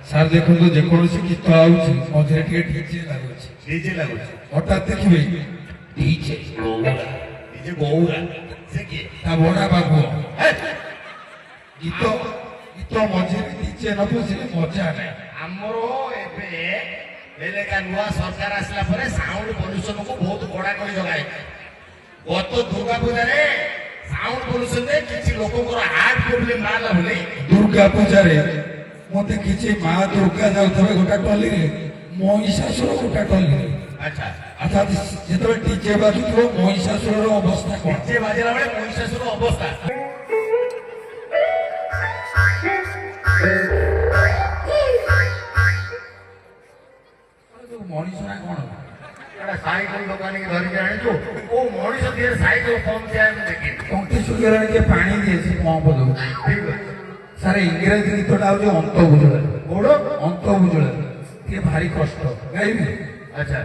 Sir ଦେଖନ୍ତୁ ଯେକୌଣସି ଗୀତ ଆଉଛି ମଝିରେ ଟିକେ ଡିଜେ ଲାଗୁଛି ହଠାତ୍ ଦେଖିବେ ଡିଜେ ଗୌରା ତା ବଡା ବାବୁ ଗୀତ ଗୀତ ମଝିରେ ଡିଜେ ନ ବସିଲେ ମଜା ନାହିଁ। ଆମର ଏବେ ଏଲେକା ନୂଆ ସରକାର ଆସିଲା ପରେ ସାଉଣ୍ଡ ପଲ୍ୟୁସନକୁ ବହୁତ କଡାକଡି ଜଗାଏ। ଗତ ଦୁର୍ଗା ପୂଜାରେ ସାଉଣ୍ଡ ପଲ୍ୟୁସନରେ କିଛି ଲୋକଙ୍କର ହାର୍ଟ ପ୍ରୋବ୍ଲେମ ବାହାରିଲା ବୋଲି ଦୁର୍ଗା ପୂଜାରେ ମୁଁ ଦେଖିଛି ମା ଦୁର୍ଗା ଯାଉଥିବେ ଗୋଟା ଟଲିରେ ମହିଷାସୁର ଗୋଟା ଟଲିରେ। ଆଚ୍ଛା ଅର୍ଥାତ୍ ଯେତେବେଳେ ଡିଜେ ବାଜୁଥିବ ମହିଷାସୁରର ଅବସ୍ଥା କଣ? ଡିଜେ ବାଜିଲା ବେଳେ ମହିଷାସୁର ଅବସ୍ଥା ମଣିଷ ନା କଣ ସାଇକେଲ ଦୋକାନୀ ଧରିକି ଆଣିଛୁ କୋଉ ମଣିଷ ଦିଏ ସାଇକେଲ ପମ୍ପ ଦିଆ ଦେଖି ତଣ୍ଟି ଶୁଖିଗଲାଣି ଟିକେ ପାଣି ଦିଏ ପମ୍ପ ଦଉଛି। ଠିକ ଅଛି ସାର୍ ଇଂରାଜୀ ଗୀତଟା ହଉଛି ଅନ୍ତ ବୁଝଳ। ଗୋଡ଼ ଅନ୍ତ ବୁଝଳ ଟିକେ ଭାରି କଷ୍ଟ ଗାଇବି। ଆଚ୍ଛା